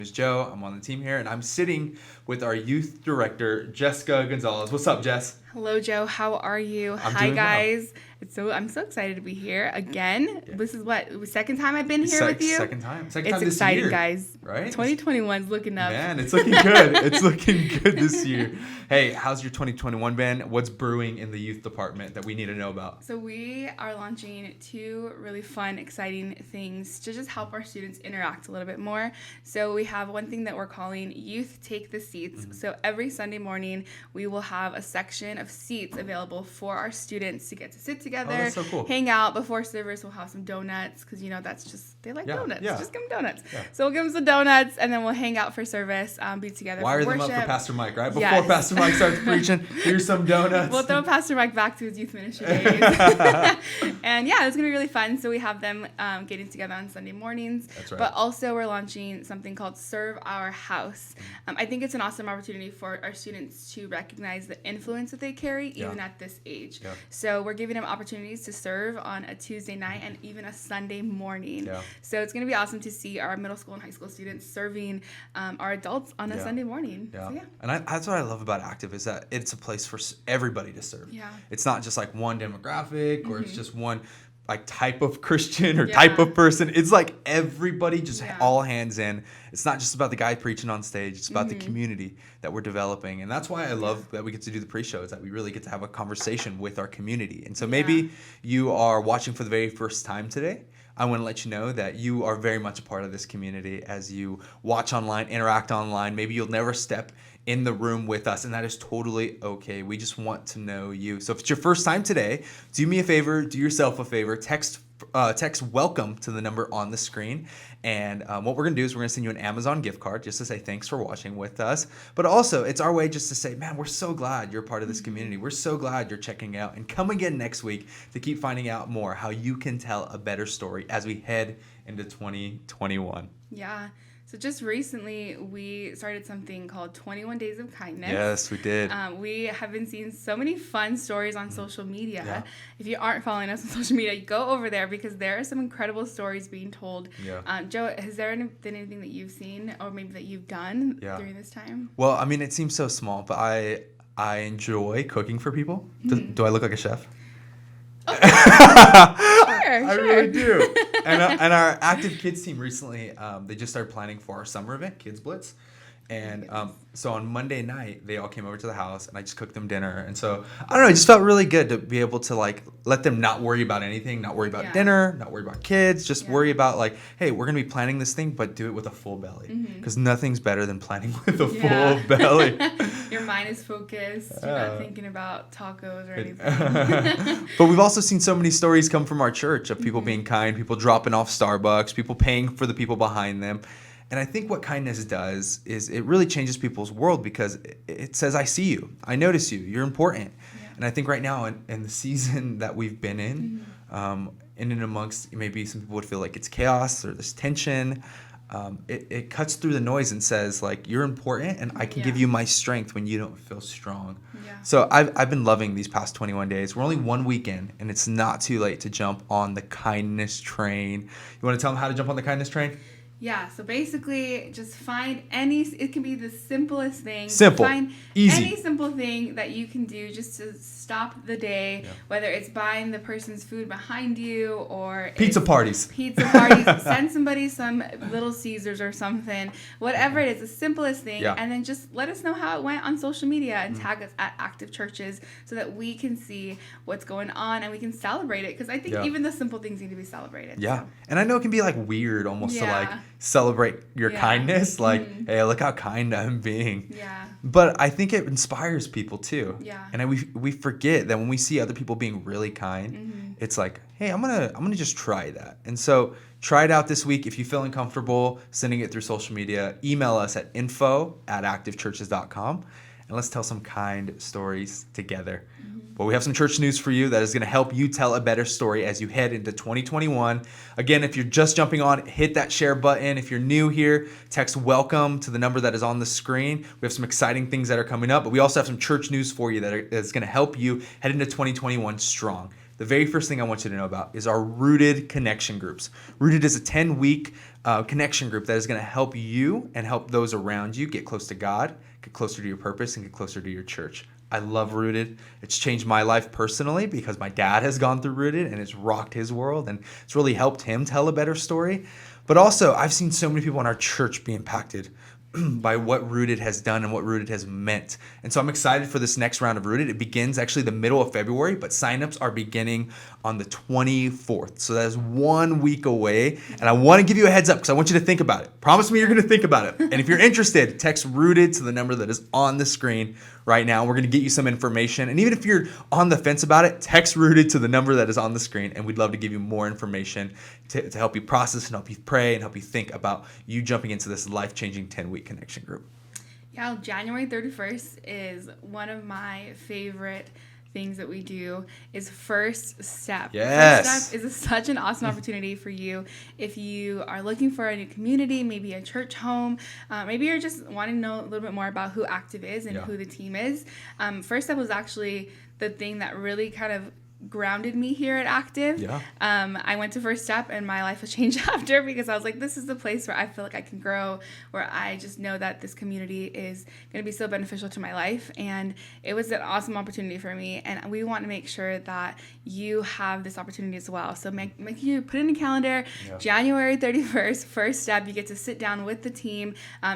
is Joe. I'm on the team here, and I'm sitting with our youth director, Jessica Gonzalez. What's up, Jess? Hello, Joe. How are you? I'm Hi, doing well. guys. I'm so excited to be here again. Yeah. This is the second time I've been here with you. Second time It's this exciting, year, guys. right? 2021's looking up. Man, it's looking good. It's looking good this year. Hey, how's your 2021 been? What's brewing in the youth department that we need to know about? So we are launching two really fun, exciting things to just help our students interact a little bit more. So we have one thing that we're calling Youth Take the Seats. Mm-hmm. So every Sunday morning, we will have a section of seats available for our students to get to sit together, that's so cool. Hang out. Before service, we'll have some donuts because, that's just, they like donuts. Yeah. Just give them donuts. Yeah. So we'll give them some donuts, and then we'll hang out for service, be together Wire for worship. them up for Pastor Mike, right? Before Yes. Pastor Mike starts preaching, here's some donuts. We'll throw Pastor Mike back to his youth ministry days. And yeah, it's going to be really fun. So we have them getting together on Sunday mornings. That's right. But also we're launching something called Serve Our House. I think it's an awesome opportunity for our students to recognize the influence that they carry even at this age. Yeah. So we're giving them opportunities to serve on a Tuesday night and even a Sunday morning. Yeah. So it's going to be awesome to see our middle school and high school students serving our adults on a Sunday morning. Yeah. So, yeah. And that's what I love about Active is that it's a place for everybody to serve. Yeah. It's not just like one demographic or it's just one like type of Christian or type of person. It's like everybody just all hands in. It's not just about the guy preaching on stage. It's about the community that we're developing. And that's why I love that we get to do the pre-show, is that we really get to have a conversation with our community. And so maybe you are watching for the very first time today. I want to let you know that you are very much a part of this community as you watch online, interact online. Maybe you'll never step in the room with us, and that is totally okay. We just want to know you. So if it's your first time today, do me a favor, do yourself a favor, text welcome to the number on the screen. And what we're going to do is we're going to send you an Amazon gift card just to say thanks for watching with us. But also, it's our way just to say, man, we're so glad you're part of this community. We're so glad you're checking out. And come again next week to keep finding out more how you can tell a better story as we head into 2021. Yeah. So just recently, we started something called 21 Days of Kindness. Yes, we did. We have been seeing so many fun stories on social media. Yeah. If you aren't following us on social media, go over there because there are some incredible stories being told. Yeah. Joe, has there been anything that you've seen or maybe that you've done during this time? Well, I mean, it seems so small, but I enjoy cooking for people. Do I look like a chef? Oh. Sure. I really do. And our Active Kids team recently, they just started planning for our summer event, Kids Blitz. And so on Monday night, they all came over to the house, and I just cooked them dinner. And so, I don't know, it just felt really good to be able to, like, let them not worry about anything, not worry about dinner, not worry about kids, just worry about, like, hey, we're going to be planning this thing, but do it with a full belly. Because nothing's better than planning with a full belly. Your mind is focused. You're not thinking about tacos or anything. But we've also seen so many stories come from our church of people being kind, people dropping off Starbucks, people paying for the people behind them. And I think what kindness does is it really changes people's world because it says, I see you. I notice you. You're important. Yeah. And I think right now in the season that we've been in, in and amongst maybe some people would feel like it's chaos or there's tension, it cuts through the noise and says, like, you're important and I can give you my strength when you don't feel strong. Yeah. So I've been loving these past 21 days. We're only 1 week in, and it's not too late to jump on the kindness train. You want to tell them how to jump on the kindness train? Yeah, so basically just find it can be the simplest thing. Simple, find easy. Any simple thing that you can do just to stop the day, whether it's buying the person's food behind you or pizza parties. Send somebody some Little Caesars or something. Whatever it is, the simplest thing. Yeah. And then just let us know how it went on social media and tag us at Active Churches so that we can see what's going on and we can celebrate it. Because I think even the simple things need to be celebrated. Yeah. So. And I know it can be like weird almost to like celebrate your kindness, like, hey, look how kind I'm being. Yeah. But I think it inspires people too. Yeah. And we forget that when we see other people being really kind, it's like, hey, I'm gonna just try that. And so try it out this week. If you feel uncomfortable sending it through social media, email us at info@activechurches.com and let's tell some kind stories together. But we have some church news for you that is going to help you tell a better story as you head into 2021. Again, if you're just jumping on, hit that share button. If you're new here, text welcome to the number that is on the screen. We have some exciting things that are coming up, but we also have some church news for you that's going to help you head into 2021 strong. the very first thing I want you to know about is our Rooted connection groups. Rooted is a 10-week connection group that is going to help you and help those around you get close to God, get closer to your purpose, and get closer to your church. I love Rooted. It's changed my life personally because my dad has gone through Rooted and it's rocked his world and it's really helped him tell a better story. But also, I've seen so many people in our church be impacted by what Rooted has done and what Rooted has meant. And so I'm excited for this next round of Rooted. It begins actually the middle of February, but signups are beginning on the 24th. So that is 1 week away. And I want to give you a heads up because I want you to think about it. Promise me you're going to think about it. And if you're interested, text Rooted to the number that is on the screen right now. We're going to get you some information. And even if you're on the fence about it, text Rooted to the number that is on the screen. And we'd love to give you more information to help you process and help you pray and help you think about you jumping into this life-changing 10-week connection group. Yeah, January 31st is one of my favorite things that we do is First Step. Yes. First Step is such an awesome opportunity for you if you are looking for a new community, maybe a church home, maybe you're just wanting to know a little bit more about who Active is and who the team is. First Step was actually the thing that really kind of grounded me here at Active. Yeah. I went to First Step and my life was changed after because I was like, this is the place where I feel like I can grow, where I just know that this community is going to be so beneficial to my life. And it was an awesome opportunity for me. And we want to make sure that you have this opportunity as well. So make you put it in a calendar, January 31st, First Step. You get to sit down with the team,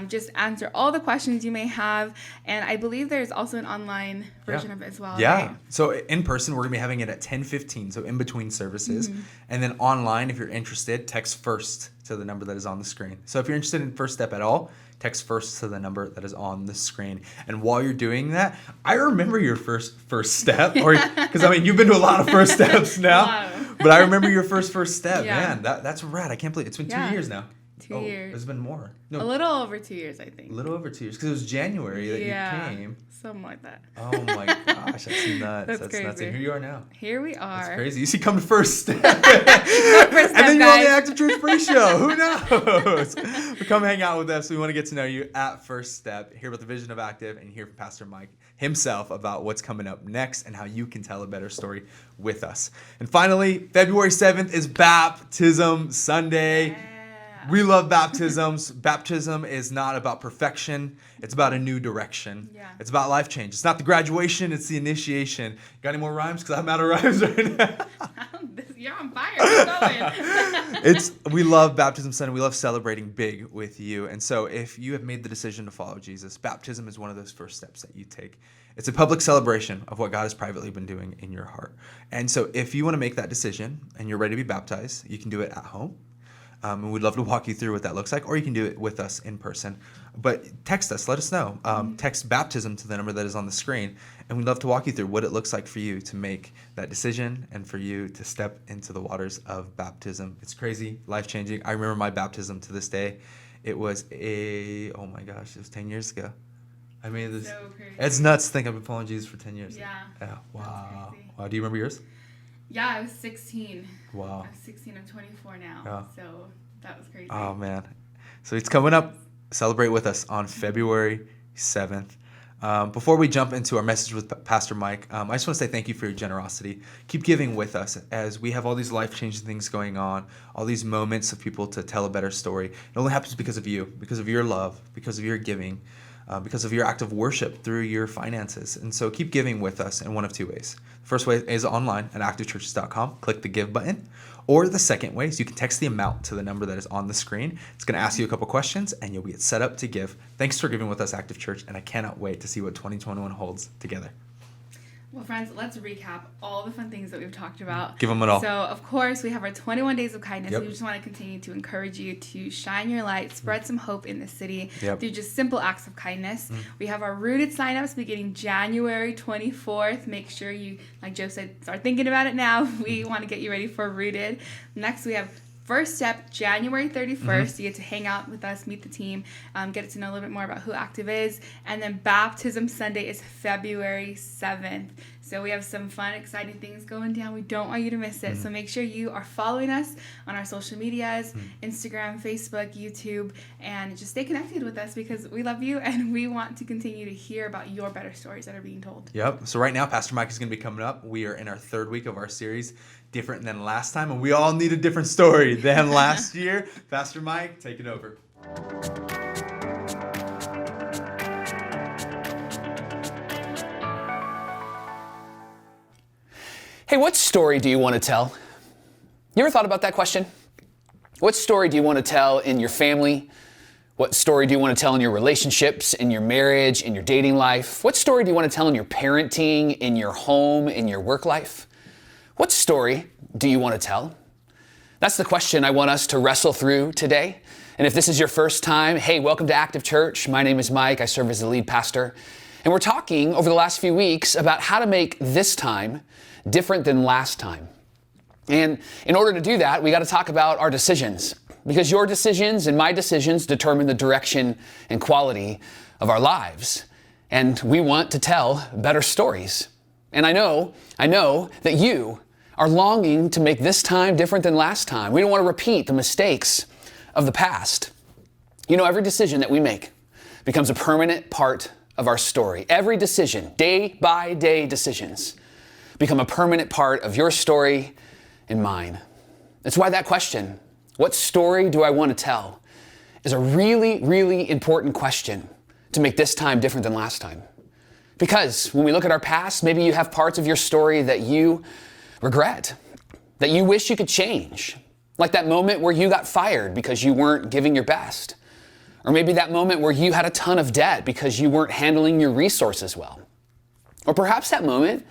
just answer all the questions you may have. And I believe there's also an online version of it as well. Yeah. Right? So in person, we're going to be having it at 10:15, so in between services. And then online, if you're interested, text first to the number that is on the screen. So if you're interested in First Step at all, text first to the number that is on the screen. And while you're doing that, I remember your first step, or because I mean you've been to a lot of first steps now, but I remember your first step. Man, that's rad. I can't believe it's been 2 years now. 2 years. It's been more. No, a little over 2 years, I think. A little over 2 years because it was January that you came. Something like that. Oh my gosh, that's nuts. That's nuts. crazy. And here you are now. Here we are. That's crazy. You see, come to First Step. First Step, and then you're on the guys. Active Church pre-show. Who knows? But come hang out with us. We want to get to know you at First Step, hear about the vision of Active, and hear from Pastor Mike himself about what's coming up next and how you can tell a better story with us. And finally, February 7th is Baptism Sunday. Yeah. We love baptisms. Baptism is not about perfection. It's about a new direction. Yeah. It's about life change. It's not the graduation. It's the initiation. Got any more rhymes? Because I'm out of rhymes right now. You're on fire. Keep going. We love Baptism Sunday. We love celebrating big with you. And so if you have made the decision to follow Jesus, baptism is one of those first steps that you take. It's a public celebration of what God has privately been doing in your heart. And so if you want to make that decision and you're ready to be baptized, you can do it at home. And we'd love to walk you through what that looks like, or you can do it with us in person. But text us, let us know. Text baptism to the number that is on the screen, and we'd love to walk you through what it looks like for you to make that decision and for you to step into the waters of baptism. It's crazy, life-changing. I remember my baptism to this day. It was it was 10 years ago. I mean, this. So crazy. It's nuts to think I've been following Jesus for 10 years. Yeah. Wow. Wow. Do you remember yours? Yeah, I was 16. Wow. I was 16. I'm 24 now. Yeah. So that was crazy. Oh, man. So it's coming up. Celebrate with us on February 7th. Before we jump into our message with Pastor Mike, I just want to say thank you for your generosity. Keep giving with us as we have all these life-changing things going on, all these moments of people to tell a better story. It only happens because of you, because of your love, because of your giving, because of your act of worship through your finances. And so keep giving with us in one of two ways. The first way is online at activechurches.com. Click the give button. Or the second way is you can text the amount to the number that is on the screen. It's going to ask you a couple questions, and you'll get set up to give. Thanks for giving with us, Active Church, and I cannot wait to see what 2021 holds together. Well, friends, let's recap all the fun things that we've talked about. Give them it all. So, of course, we have our 21 Days of Kindness. Yep. We just want to continue to encourage you to shine your light, spread some hope in the city Yep. through just simple acts of kindness. We have our Rooted signups beginning January 24th. Make sure you, like Joe said, start thinking about it now. We want to get you ready for Rooted. Next, we have First Step, January 31st. You get to hang out with us, meet the team, get to know a little bit more about who Active is. And then Baptism Sunday is February 7th. So we have some fun, exciting things going down. We don't want you to miss it. So make sure you are following us on our social medias, Instagram, Facebook, YouTube, and just stay connected with us because we love you and we want to continue to hear about your better stories that are being told. Yep. So right now, Pastor Mike is going to be coming up. We are in our third week of our series, Different Than Last Time, and we all need a different story than last year. Pastor Mike, take it over. Hey, what story do you want to tell? You ever thought about that question? What story do you want to tell in your family? What story do you want to tell in your relationships, in your marriage, in your dating life? What story do you want to tell in your parenting, in your home, in your work life? What story do you want to tell? That's the question I want us to wrestle through today. And if this is your first time, hey, welcome to Active Church. My name is Mike. I serve as the lead pastor. And we're talking over the last few weeks about how to make this time different than last time. And in order to do that, we got to talk about our decisions, because your decisions and my decisions determine the direction and quality of our lives. And we want to tell better stories. And I know that you are longing to make this time different than last time. We don't want to repeat the mistakes of the past. You know, every decision that we make becomes a permanent part of our story. Every decision, day by day decisions, become a permanent part of your story and mine. That's why that question, what story do I want to tell, is a really, really important question to make this time different than last time. Because when we look at our past, maybe you have parts of your story that you regret, that you wish you could change. Like that moment where you got fired because you weren't giving your best. Or maybe that moment where you had a ton of debt because you weren't handling your resources well. Or perhaps that moment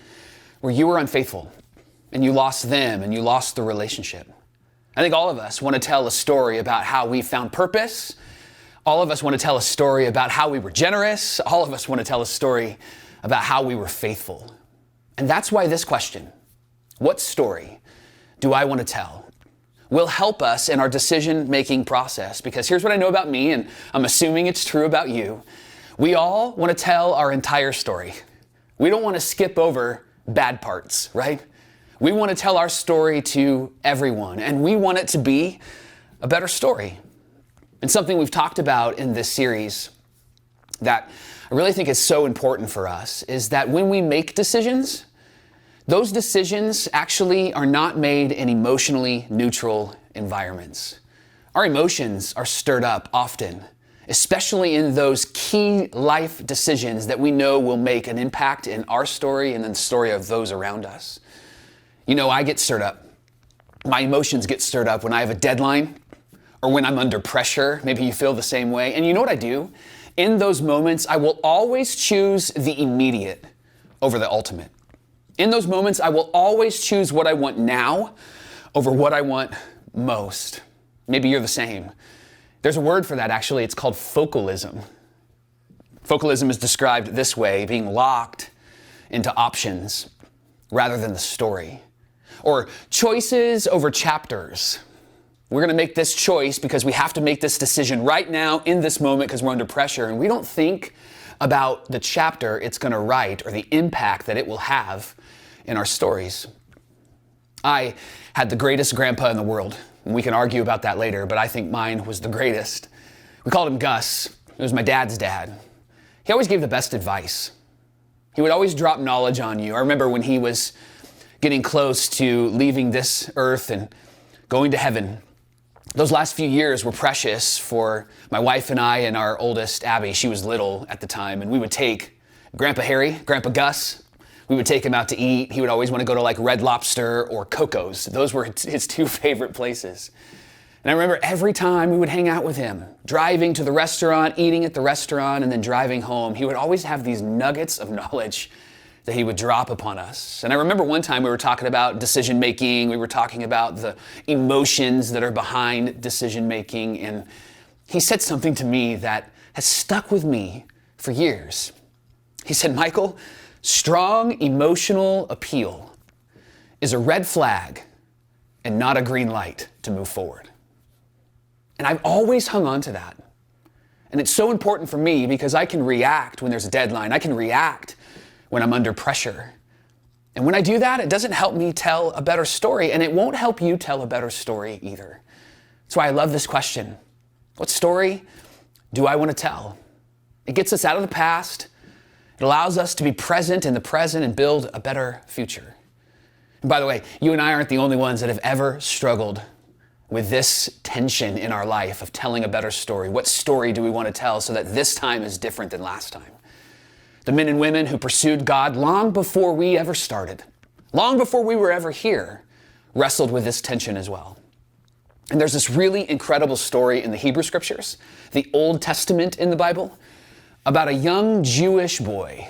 where you were unfaithful and you lost them and you lost the relationship. I think all of us want to tell a story about how we found purpose. All of us want to tell a story about how we were generous. All of us want to tell a story about how we were faithful. And that's why this question, what story do I want to tell, will help us in our decision-making process. Because here's what I know about me, and I'm assuming it's true about you. We all want to tell our entire story. We don't want to skip over bad parts, right? We want to tell our story to everyone, and we want it to be a better story. And something we've talked about in this series that I really think is so important for us is that when we make decisions, those decisions actually are not made in emotionally neutral environments. Our emotions are stirred up often, especially in those key life decisions that we know will make an impact in our story and in the story of those around us. You know, I get stirred up. My emotions get stirred up when I have a deadline or when I'm under pressure. Maybe you feel the same way. And you know what I do? In those moments, I will always choose the immediate over the ultimate. In those moments, I will always choose what I want now over what I want most. Maybe you're the same. There's a word for that, actually. It's called focalism. Focalism is described this way, being locked into options rather than the story. Or choices over chapters. We're going to make this choice because we have to make this decision right now in this moment because we're under pressure. And we don't think about the chapter it's going to write or the impact that it will have in our stories. I had the greatest grandpa in the world. We can argue about that later, but I think mine was the greatest. We called him Gus. It was my dad's dad. He always gave the best advice. He would always drop knowledge on you. I remember when he was getting close to leaving this earth and going to heaven. Those last few years were precious for my wife and I and our oldest, Abby. She was little at the time, and we would take Grandpa Harry, Grandpa Gus. We would take him out to eat. He would always want to go to like Red Lobster or Coco's. Those were his two favorite places. And I remember every time we would hang out with him, driving to the restaurant, eating at the restaurant, and then driving home, he would always have these nuggets of knowledge that he would drop upon us. And I remember one time we were talking about decision making. We were talking about the emotions that are behind decision making. And he said something to me that has stuck with me for years. He said, Michael, strong emotional appeal is a red flag and not a green light to move forward. And I've always hung on to that. And it's so important for me because I can react when there's a deadline. I can react when I'm under pressure. And when I do that, it doesn't help me tell a better story, and it won't help you tell a better story either. That's why I love this question. What story do I want to tell? It gets us out of the past. It allows us to be present in the present and build a better future. And by the way, you and I aren't the only ones that have ever struggled with this tension in our life of telling a better story. What story do we want to tell so that this time is different than last time? The men and women who pursued God long before we ever started, long before we were ever here, wrestled with this tension as well. And there's this really incredible story in the Hebrew Scriptures, the Old Testament in the Bible, about a young Jewish boy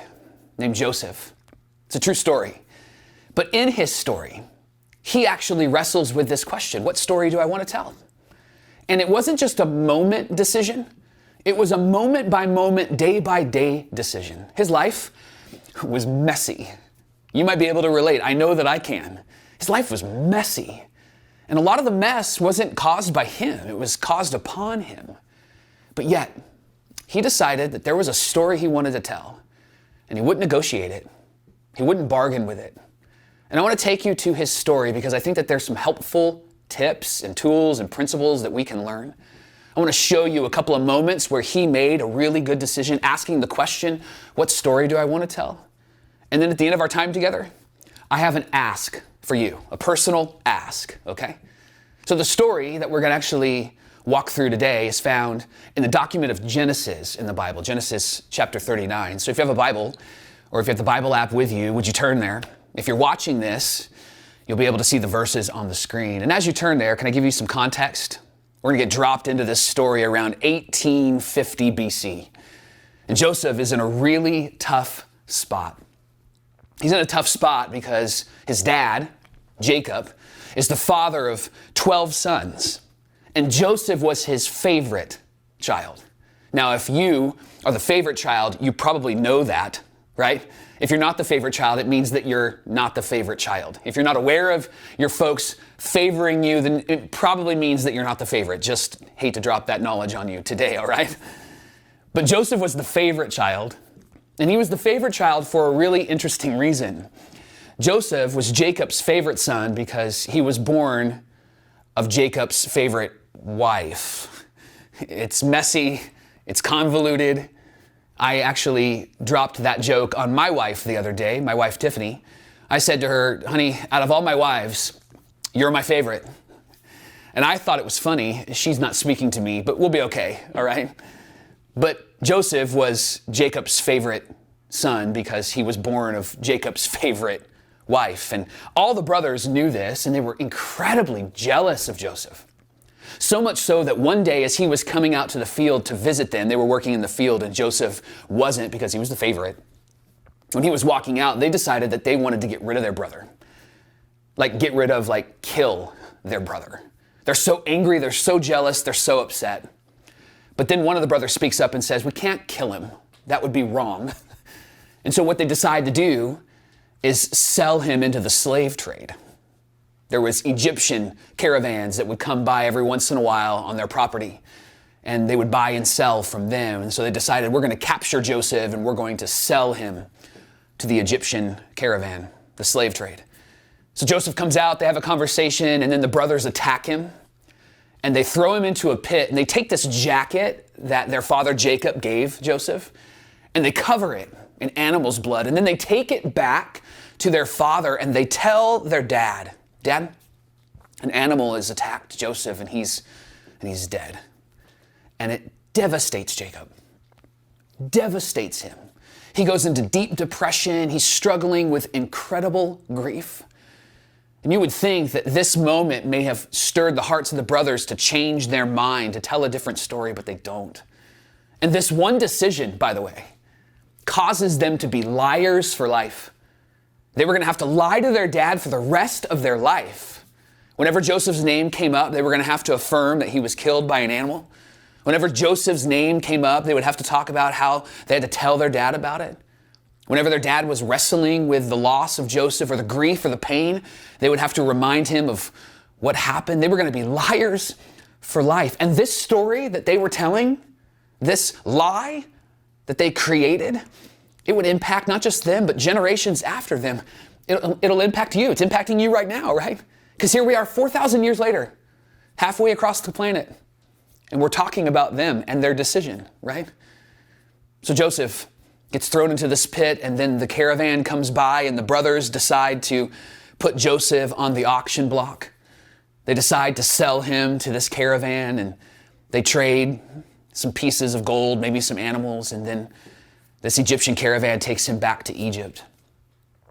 named Joseph. It's a true story. But in his story, he actually wrestles with this question: what story do I want to tell? And it wasn't just a moment decision. It was a moment by moment, day by day decision. His life was messy. You might be able to relate. I know that I can. His life was messy. And a lot of the mess wasn't caused by him. It was caused upon him. But yet, he decided that there was a story he wanted to tell, and he wouldn't negotiate it. He wouldn't bargain with it. And I want to take you to his story because I think that there's some helpful tips and tools and principles that we can learn. I want to show you a couple of moments where he made a really good decision, asking the question, what story do I want to tell? And then at the end of our time together, I have an ask for you, a personal ask, okay? So the story that we're going to actually walk through today is found in the document of Genesis in the Bible, Genesis chapter 39. So if you have a Bible, or if you have the Bible app with you, would you turn there? If you're watching this, you'll be able to see the verses on the screen. And as you turn there, can I give you some context? We're going to get dropped into this story around 1850 BC. And Joseph is in a really tough spot. He's in a tough spot because his dad, Jacob, is the father of 12 sons. And Joseph was his favorite child. Now, if you are the favorite child, you probably know that, right? If you're not the favorite child, it means that you're not the favorite child. If you're not aware of your folks favoring you, then it probably means that you're not the favorite. Just hate to drop that knowledge on you today, all right? But Joseph was the favorite child, and he was the favorite child for a really interesting reason. Joseph was Jacob's favorite son because he was born of Jacob's favorite wife. It's messy, it's convoluted. I actually dropped that joke on my wife the other day, my wife Tiffany. I said to her, honey, out of all my wives, you're my favorite. And I thought it was funny. She's not speaking to me, but we'll be okay, all right? But Joseph was Jacob's favorite son because he was born of Jacob's favorite wife. And all the brothers knew this, and they were incredibly jealous of Joseph. So much so that one day as he was coming out to the field to visit them, they were working in the field and Joseph wasn't because he was the favorite. When he was walking out, they decided that they wanted to get rid of their brother. Kill their brother. They're so angry, they're so jealous, they're so upset. But then one of the brothers speaks up and says, we can't kill him. That would be wrong. And so what they decide to do is sell him into the slave trade. There was Egyptian caravans that would come by every once in a while on their property, and they would buy and sell from them. And so they decided, we're going to capture Joseph and we're going to sell him to the Egyptian caravan, the slave trade. So Joseph comes out, they have a conversation, and then the brothers attack him, and they throw him into a pit, and they take this jacket that their father Jacob gave Joseph, and they cover it in animal's blood, and then they take it back to their father, and they tell their dad, Dad, an animal has attacked Joseph and he's dead. And it devastates Jacob, devastates him. He goes into deep depression. He's struggling with incredible grief. And you would think that this moment may have stirred the hearts of the brothers to change their mind, to tell a different story, but they don't. And this one decision, by the way, causes them to be liars for life. They were going to have to lie to their dad for the rest of their life. Whenever Joseph's name came up, they were going to have to affirm that he was killed by an animal. Whenever Joseph's name came up, they would have to talk about how they had to tell their dad about it. Whenever their dad was wrestling with the loss of Joseph or the grief or the pain, they would have to remind him of what happened. They were going to be liars for life. And this story that they were telling, this lie that they created, it would impact not just them, but generations after them. It'll impact you. It's impacting you right now, right? Because here we are 4,000 years later, halfway across the planet, and we're talking about them and their decision, right? So Joseph gets thrown into this pit, and then the caravan comes by, and the brothers decide to put Joseph on the auction block. They decide to sell him to this caravan, and they trade some pieces of gold, maybe some animals, and then this Egyptian caravan takes him back to Egypt.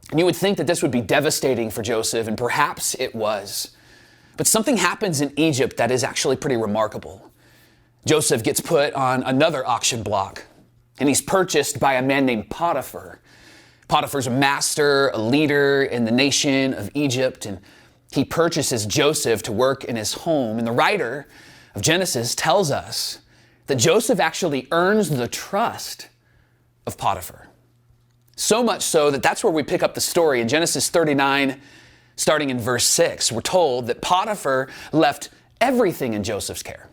And you would think that this would be devastating for Joseph, and perhaps it was. But something happens in Egypt that is actually pretty remarkable. Joseph gets put on another auction block, and he's purchased by a man named Potiphar. Potiphar's a master, a leader in the nation of Egypt, and he purchases Joseph to work in his home. And the writer of Genesis tells us that Joseph actually earns the trust of Potiphar. So much so that that's where we pick up the story. In Genesis 39, starting in verse 6, we're told that Potiphar left everything in Joseph's care.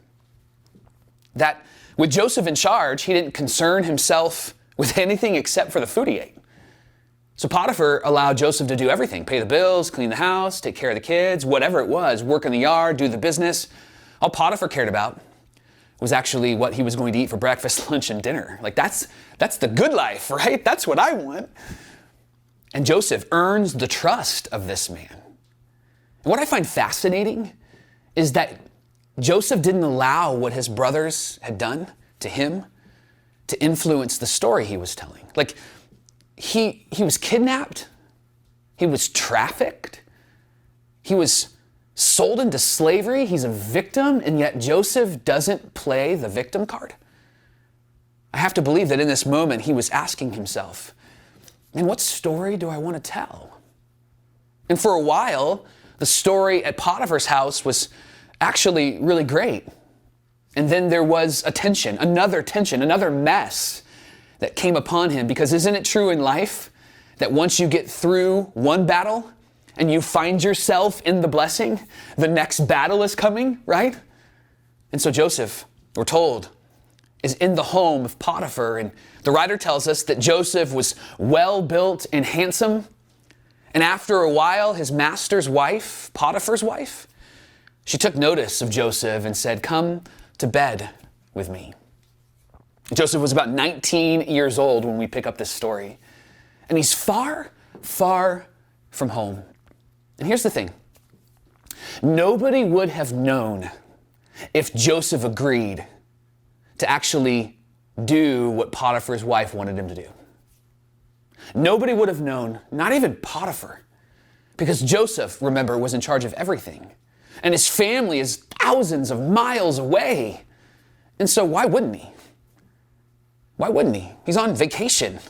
That with Joseph in charge, he didn't concern himself with anything except for the food he ate. So Potiphar allowed Joseph to do everything, pay the bills, clean the house, take care of the kids, whatever it was, work in the yard, do the business. All Potiphar cared about was actually what he was going to eat for breakfast, lunch, and dinner. Like that's the good life, right? That's what I want. And Joseph earns the trust of this man. And what I find fascinating is that Joseph didn't allow what his brothers had done to him to influence the story he was telling. Like he was kidnapped, he was trafficked, he was sold into slavery, he's a victim, and yet Joseph doesn't play the victim card. I have to believe that in this moment he was asking himself, man, what story do I want to tell? And for a while, the story at Potiphar's house was actually really great. And then there was a tension, another mess that came upon him. Because isn't it true in life that once you get through one battle and you find yourself in the blessing, the next battle is coming, right? And so Joseph, we're told, is in the home of Potiphar. And the writer tells us that Joseph was well-built and handsome. And after a while, his master's wife, Potiphar's wife, she took notice of Joseph and said, "Come to bed with me." Joseph was about 19 years old when we pick up this story. And he's far, far from home. And here's the thing. Nobody would have known if Joseph agreed to actually do what Potiphar's wife wanted him to do. Nobody would have known, not even Potiphar, because Joseph, remember, was in charge of everything. And his family is thousands of miles away. And so why wouldn't he? Why wouldn't he? He's on vacation,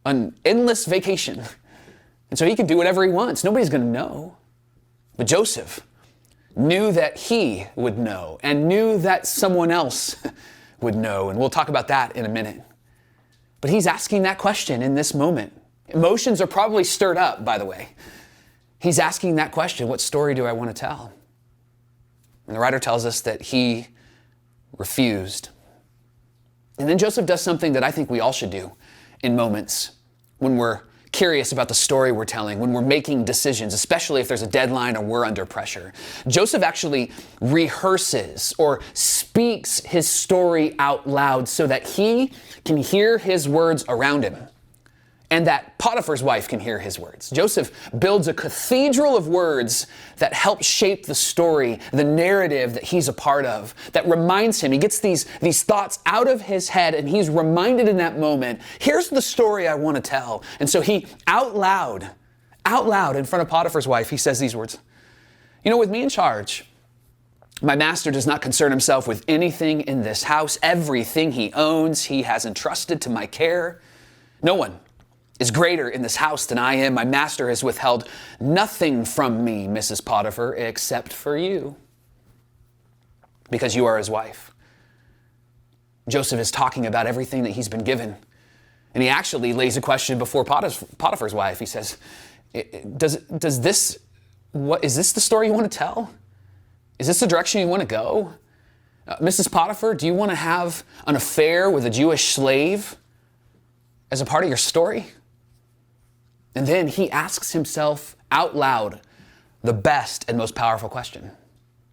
an endless vacation. And so he can do whatever he wants. Nobody's going to know. But Joseph knew that he would know and knew that someone else would know. And we'll talk about that in a minute. But he's asking that question in this moment. Emotions are probably stirred up, by the way. He's asking that question, what story do I want to tell? And the writer tells us that he refused. And then Joseph does something that I think we all should do in moments when we're curious about the story we're telling, when we're making decisions, especially if there's a deadline or we're under pressure. Joseph actually rehearses or speaks his story out loud so that he can hear his words around him and that Potiphar's wife can hear his words. Joseph builds a cathedral of words that help shape the story, the narrative that he's a part of, that reminds him. He gets these thoughts out of his head and he's reminded in that moment, here's the story I want to tell. And so he out loud in front of Potiphar's wife, he says these words, "You know, with me in charge, my master does not concern himself with anything in this house. Everything he owns, he has entrusted to my care. No one is greater in this house than I am. My master has withheld nothing from me, Mrs. Potiphar, except for you, because you are his wife." Joseph is talking about everything that he's been given. And he actually lays a question before Potiphar's wife. He says, is this the story you want to tell? Is this the direction you want to go? Mrs. Potiphar, do you want to have an affair with a Jewish slave as a part of your story? And then he asks himself out loud the best and most powerful question,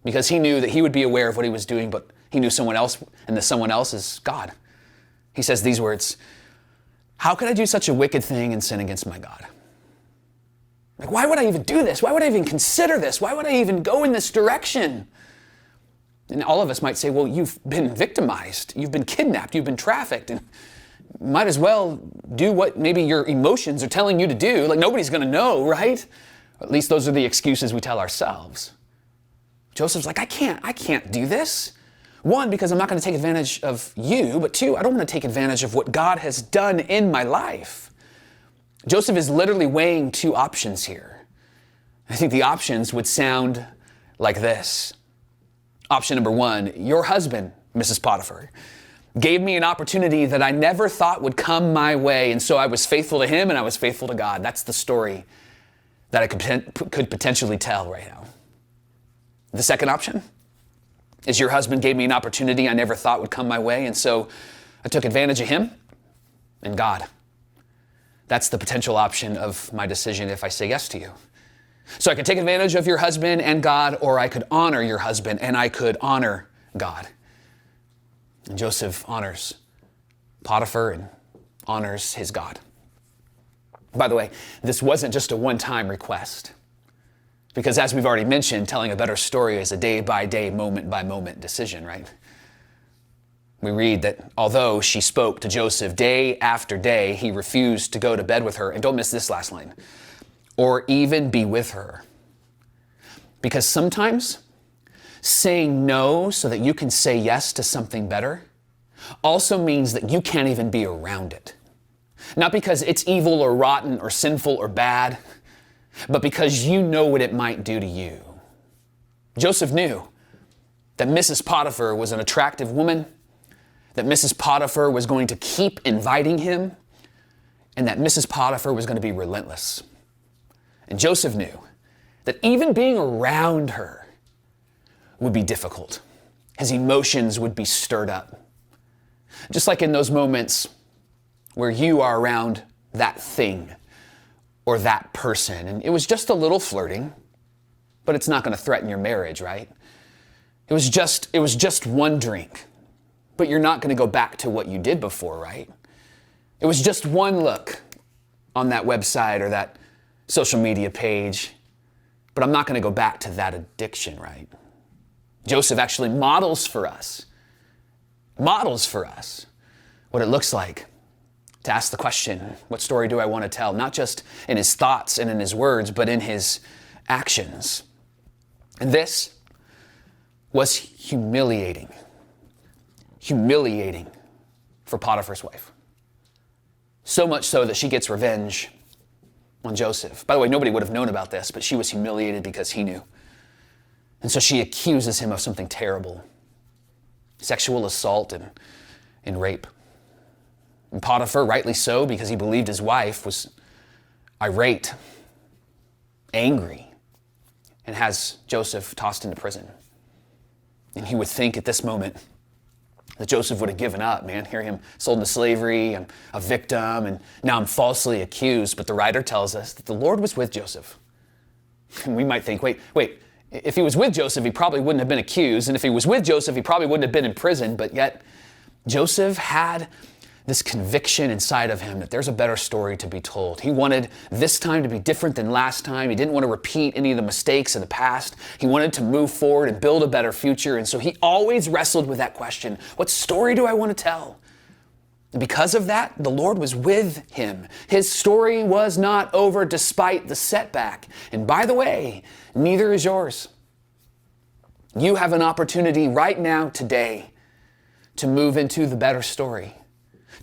because he knew that he would be aware of what he was doing, but he knew someone else, and the someone else is God. He says these words, "How could I do such a wicked thing and sin against my God?" Like, why would I even do this? Why would I even consider this? Why would I even go in this direction? And all of us might say, well, you've been victimized. You've been kidnapped. You've been trafficked. And might as well do what maybe your emotions are telling you to do. Like, nobody's going to know, right? At least those are the excuses we tell ourselves. Joseph's like, I can't do this. One, because I'm not going to take advantage of you. But two, I don't want to take advantage of what God has done in my life. Joseph is literally weighing two options here. I think the options would sound like this. Option number one, your husband, Mrs. Potiphar, gave me an opportunity that I never thought would come my way, and so I was faithful to him and I was faithful to God. That's the story that I could potentially tell right now. The second option is your husband gave me an opportunity I never thought would come my way, and so I took advantage of him and God. That's the potential option of my decision if I say yes to you. So I could take advantage of your husband and God, or I could honor your husband and I could honor God. And Joseph honors Potiphar and honors his God. By the way, this wasn't just a one-time request, because as we've already mentioned, telling a better story is a day-by-day, moment-by-moment decision, right? We read that although she spoke to Joseph day after day, he refused to go to bed with her. And don't miss this last line. Or even be with her. Because sometimes saying no so that you can say yes to something better also means that you can't even be around it. Not because it's evil or rotten or sinful or bad, but because you know what it might do to you. Joseph knew that Mrs. Potiphar was an attractive woman, that Mrs. Potiphar was going to keep inviting him, and that Mrs. Potiphar was going to be relentless. And Joseph knew that even being around her would be difficult. His emotions would be stirred up. Just like in those moments where you are around that thing or that person, and it was just a little flirting, but it's not going to threaten your marriage, right? It was just one drink. But you're not going to go back to what you did before, right? It was just one look on that website or that social media page, but I'm not going to go back to that addiction, right? Joseph actually models for us what it looks like to ask the question, what story do I want to tell? Not just in his thoughts and in his words, but in his actions. And this was humiliating for Potiphar's wife. So much so that she gets revenge on Joseph. By the way, nobody would have known about this, but she was humiliated because he knew. And so she accuses him of something terrible, sexual assault and rape. And Potiphar, rightly so, because he believed his wife was irate, angry, and has Joseph tossed into prison. And he would think at this moment that Joseph would have given up, man. Hear him sold into slavery, I'm a victim, and now I'm falsely accused. But the writer tells us that the Lord was with Joseph. And we might think, wait, if he was with Joseph, he probably wouldn't have been accused. And if he was with Joseph, he probably wouldn't have been in prison. But yet, Joseph had this conviction inside of him that there's a better story to be told. He wanted this time to be different than last time. He didn't want to repeat any of the mistakes of the past. He wanted to move forward and build a better future. And so he always wrestled with that question, what story do I want to tell? And because of that, the Lord was with him. His story was not over despite the setback. And by the way, neither is yours. You have an opportunity right now, today, to move into the better story,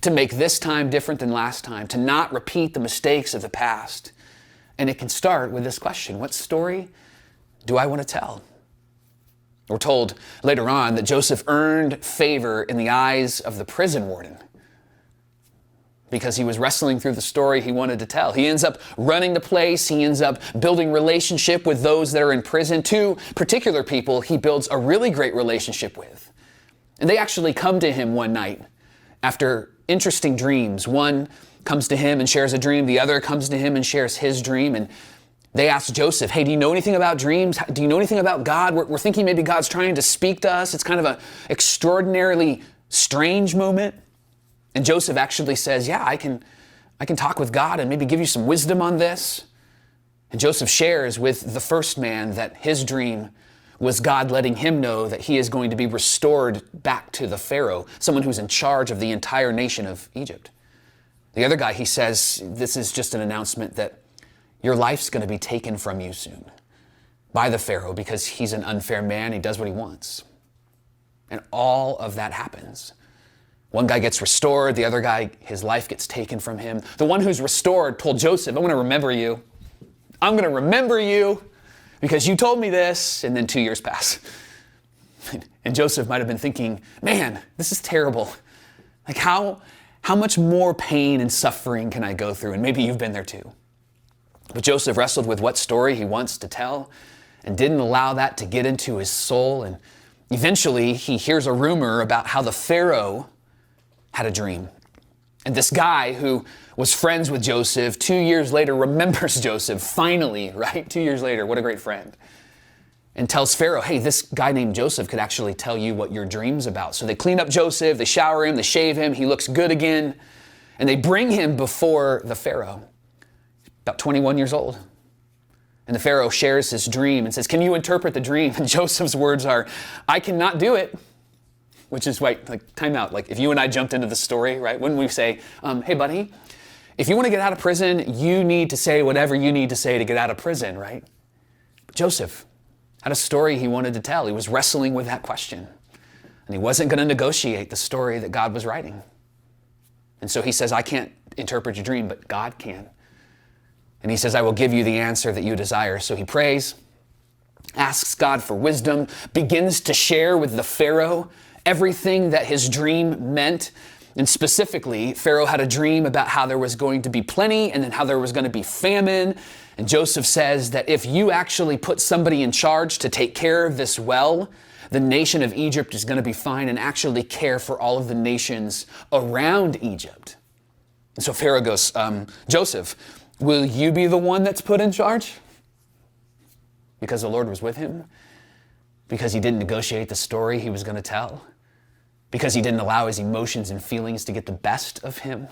to make this time different than last time, to not repeat the mistakes of the past. And it can start with this question, what story do I want to tell? We're told later on that Joseph earned favor in the eyes of the prison warden because he was wrestling through the story he wanted to tell. He ends up running the place. He ends up building relationship with those that are in prison. Two particular people he builds a really great relationship with. And they actually come to him one night after interesting dreams. One comes to him and shares a dream. The other comes to him and shares his dream. And they ask Joseph, hey, do you know anything about dreams? Do you know anything about God? We're thinking maybe God's trying to speak to us. It's kind of an extraordinarily strange moment. And Joseph actually says, yeah, I can talk with God and maybe give you some wisdom on this. And Joseph shares with the first man that his dream was God letting him know that he is going to be restored back to the Pharaoh, someone who's in charge of the entire nation of Egypt. The other guy, he says, this is just an announcement that your life's going to be taken from you soon by the Pharaoh because he's an unfair man. He does what he wants. And all of that happens. One guy gets restored. The other guy, his life gets taken from him. The one who's restored told Joseph, I'm going to remember you. I'm going to remember you because you told me this. And then 2 years pass. And Joseph might have been thinking, man, this is terrible. Like how much more pain and suffering can I go through? And maybe you've been there too. But Joseph wrestled with what story he wants to tell and didn't allow that to get into his soul. And eventually he hears a rumor about how the Pharaoh had a dream. And this guy who was friends with Joseph 2 years later remembers Joseph finally, right? 2 years later, what a great friend. And tells Pharaoh, hey, this guy named Joseph could actually tell you what your dream's about. So they clean up Joseph, they shower him, they shave him, he looks good again. And they bring him before the Pharaoh, about 21 years old. And the Pharaoh shares his dream and says, can you interpret the dream? And Joseph's words are, I cannot do it. Which is like time out. Like if you and I jumped into the story, right? Wouldn't we say, hey buddy, if you want to get out of prison, you need to say whatever you need to say to get out of prison, right? But Joseph had a story he wanted to tell. He was wrestling with that question. And he wasn't going to negotiate the story that God was writing. And so he says, I can't interpret your dream, but God can. And he says, I will give you the answer that you desire. So he prays, asks God for wisdom, begins to share with the Pharaoh everything that his dream meant. And specifically, Pharaoh had a dream about how there was going to be plenty and then how there was going to be famine. And Joseph says that if you actually put somebody in charge to take care of this well, the nation of Egypt is going to be fine and actually care for all of the nations around Egypt. And so Pharaoh goes, Joseph, will you be the one that's put in charge? Because the Lord was with him? Because he didn't negotiate the story he was going to tell? Because he didn't allow his emotions and feelings to get the best of him?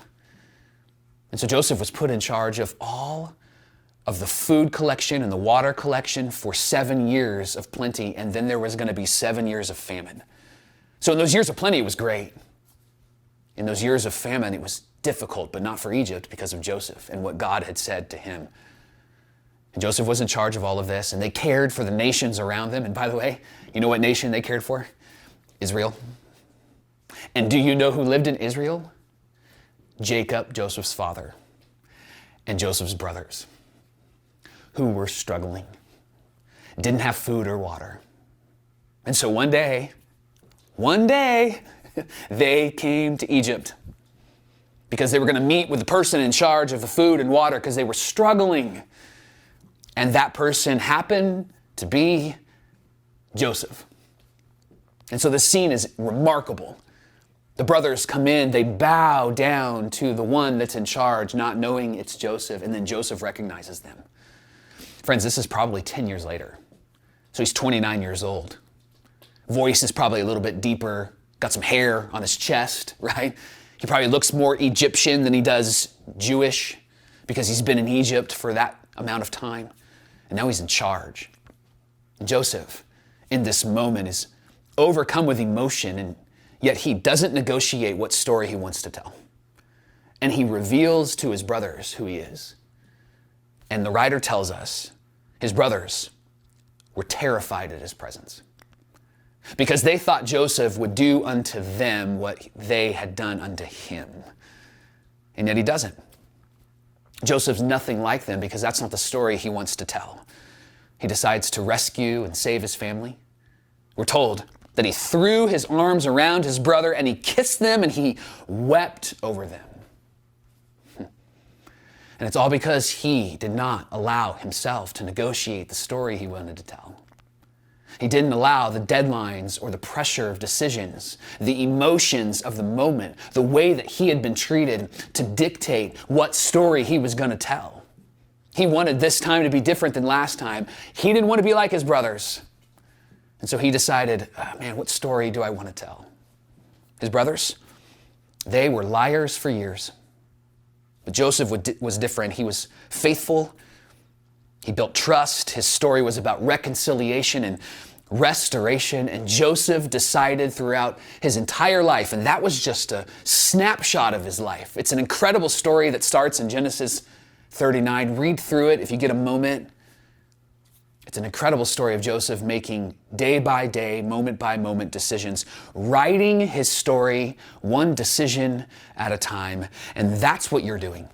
And so Joseph was put in charge of all of the food collection and the water collection for 7 years of plenty, and then there was going to be 7 years of famine. So in those years of plenty, it was great. In those years of famine, it was difficult, but not for Egypt because of Joseph and what God had said to him. And Joseph was in charge of all of this, and they cared for the nations around them. And by the way, you know what nation they cared for? Israel. And do you know who lived in Israel? Jacob, Joseph's father, and Joseph's brothers, who were struggling, didn't have food or water. And so one day, they came to Egypt because they were going to meet with the person in charge of the food and water because they were struggling. And that person happened to be Joseph. And so the scene is remarkable. The brothers come in, they bow down to the one that's in charge, not knowing it's Joseph, and then Joseph recognizes them. Friends, this is probably 10 years later. So he's 29 years old. Voice is probably a little bit deeper, got some hair on his chest, right? He probably looks more Egyptian than he does Jewish because he's been in Egypt for that amount of time. And now he's in charge. And Joseph, in this moment, is overcome with emotion, and yet he doesn't negotiate what story he wants to tell. And he reveals to his brothers who he is. And the writer tells us his brothers were terrified at his presence because they thought Joseph would do unto them what they had done unto him. And yet he doesn't. Joseph's nothing like them because that's not the story he wants to tell. He decides to rescue and save his family. We're told that he threw his arms around his brother and he kissed them and he wept over them. And it's all because he did not allow himself to negotiate the story he wanted to tell. He didn't allow the deadlines or the pressure of decisions, the emotions of the moment, the way that he had been treated to dictate what story he was going to tell. He wanted this time to be different than last time. He didn't want to be like his brothers. And so he decided, man, what story do I want to tell? His brothers, they were liars for years. But Joseph was different. He was faithful. He built trust. His story was about reconciliation and restoration. And Joseph decided throughout his entire life, and that was just a snapshot of his life. It's an incredible story that starts in Genesis 39. Read through it if you get a moment. It's an incredible story of Joseph making day by day, moment by moment decisions, writing his story one decision at a time. And that's what you're doing.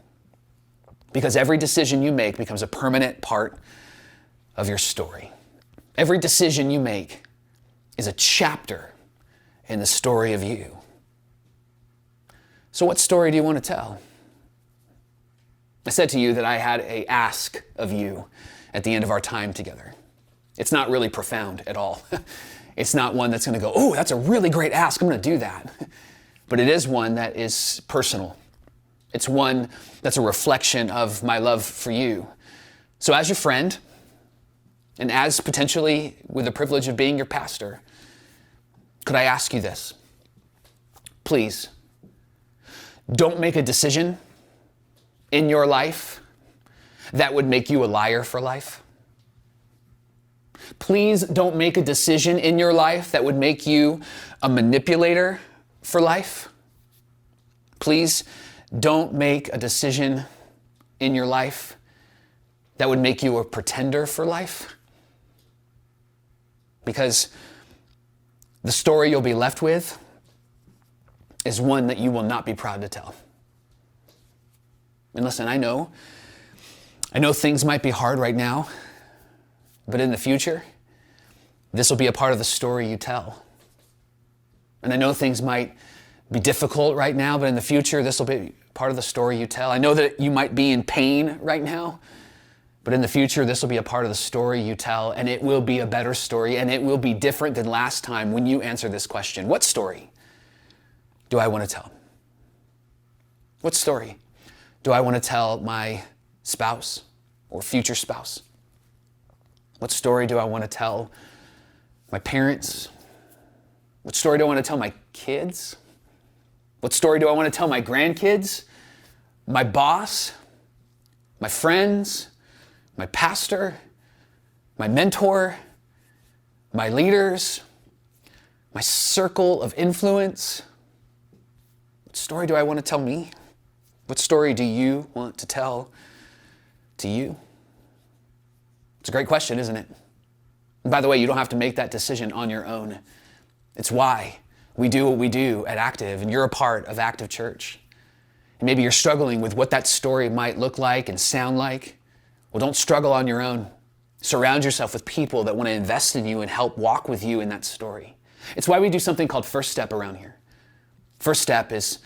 Because every decision you make becomes a permanent part of your story. Every decision you make is a chapter in the story of you. So what story do you want to tell? I said to you that I had an ask of you at the end of our time together. It's not really profound at all. It's not one that's going to go, oh, that's a really great ask, I'm going to do that. But it is one that is personal. It's one that's a reflection of my love for you. So as your friend, and as potentially with the privilege of being your pastor, could I ask you this? Please, don't make a decision in your life that would make you a liar for life. Please don't make a decision in your life that would make you a manipulator for life. Please don't make a decision in your life that would make you a pretender for life. Because the story you'll be left with is one that you will not be proud to tell. And listen, I know things might be hard right now, but in the future, this will be a part of the story you tell. And I know things might be difficult right now, but in the future, this will be part of the story you tell. I know that you might be in pain right now, but in the future, this will be a part of the story you tell, and it will be a better story, and it will be different than last time when you answer this question. What story do I want to tell? What story do I want to tell my spouse or future spouse? What story do I want to tell my parents? What story do I want to tell my kids? What story do I want to tell my grandkids, my boss, my friends, my pastor, my mentor, my leaders, my circle of influence? What story do I want to tell me? What story do you want to tell to you? It's a great question, isn't it? And by the way, you don't have to make that decision on your own. It's why we do what we do at Active, and you're a part of Active Church. And maybe you're struggling with what that story might look like and sound like. Well, don't struggle on your own. Surround yourself with people that want to invest in you and help walk with you in that story. It's why we do something called First Step around here. First Step is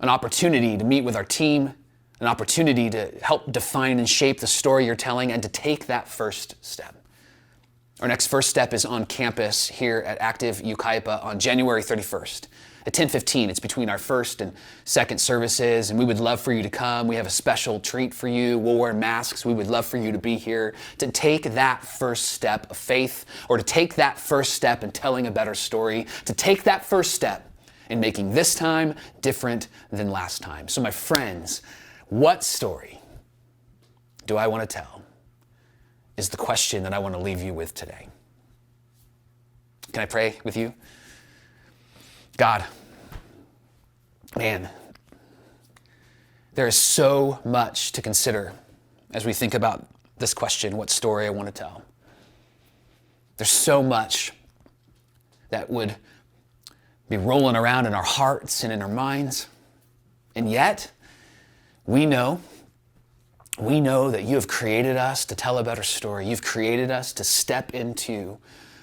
an opportunity to meet with our team, an opportunity to help define and shape the story you're telling and to take that first step. Our next First Step is on campus here at Active Yucaipa on January 31st at 10:15. It's between our first and second services, and we would love for you to come. We have a special treat for you. We'll wear masks. We would love for you to be here to take that first step of faith, or to take that first step in telling a better story, to take that first step in making this time different than last time. So my friends, what story do I want to tell is the question that I want to leave you with today. Can I pray with you? God, man, there is so much to consider as we think about this question, what story I want to tell. There's so much that would be rolling around in our hearts and in our minds. And yet, we know that you have created us to tell a better story. You've created us to step into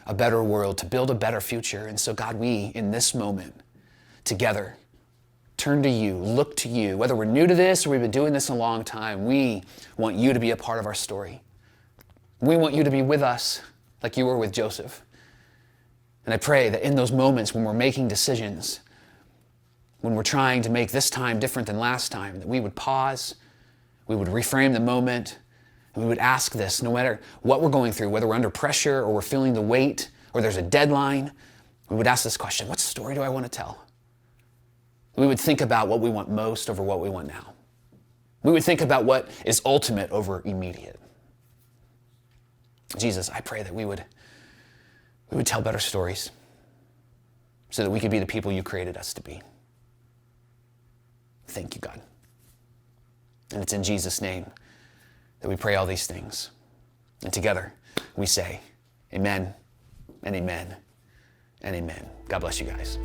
a better world, to build a better future. And so God, we, in this moment, together, turn to you, look to you. Whether we're new to this or we've been doing this a long time, we want you to be a part of our story. We want you to be with us like you were with Joseph. And I pray that in those moments when we're making decisions, when we're trying to make this time different than last time, that we would pause, we would reframe the moment, and we would ask this, no matter what we're going through, whether we're under pressure or we're feeling the weight or there's a deadline, we would ask this question: what story do I want to tell? We would think about what we want most over what we want now. We would think about what is ultimate over immediate. Jesus, I pray that we would tell better stories so that we could be the people you created us to be. Thank you, God. And it's in Jesus' name that we pray all these things. And together we say amen and amen and amen. God bless you guys.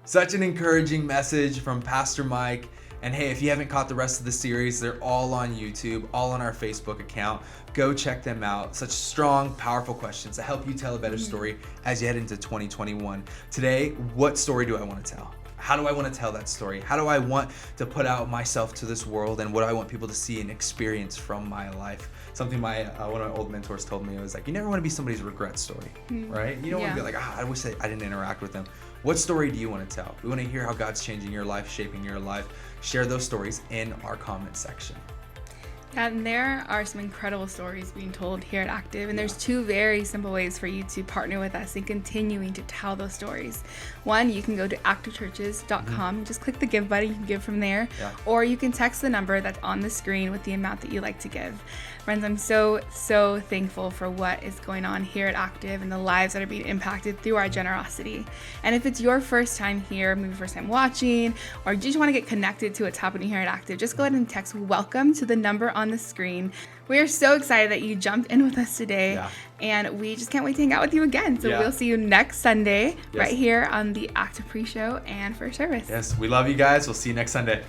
Such an encouraging message from Pastor Mike. And hey, if you haven't caught the rest of the series, they're all on YouTube, all on our Facebook account. Go check them out. Such strong, powerful questions to help you tell a better story as you head into 2021. Today, what story do I want to tell? How do I want to tell that story? How do I want to put out myself to this world, and what do I want people to see and experience from my life? Something one of my old mentors told me, was like, you never want to be somebody's regret story, right? You don't want to be like, I wish I didn't interact with them. What story do you want to tell? We want to hear how God's changing your life, shaping your life. Share those stories in our comment section. And there are some incredible stories being told here at Active, and there's two very simple ways for you to partner with us in continuing to tell those stories. One, you can go to activechurches.com, just click the give button, you can give from there, or you can text the number that's on the screen with the amount that you like to give. Friends, I'm so thankful for what is going on here at Active and the lives that are being impacted through our generosity. And if it's your first time here, maybe first time watching, or you just want to get connected to what's happening here at Active, just go ahead and text welcome to the number on the screen. We are so excited that you jumped in with us today, and we just can't wait to hang out with you again. So we'll see you next Sunday right here on the Active Pre-Show and First Service. Yes, we love you guys. We'll see you next Sunday.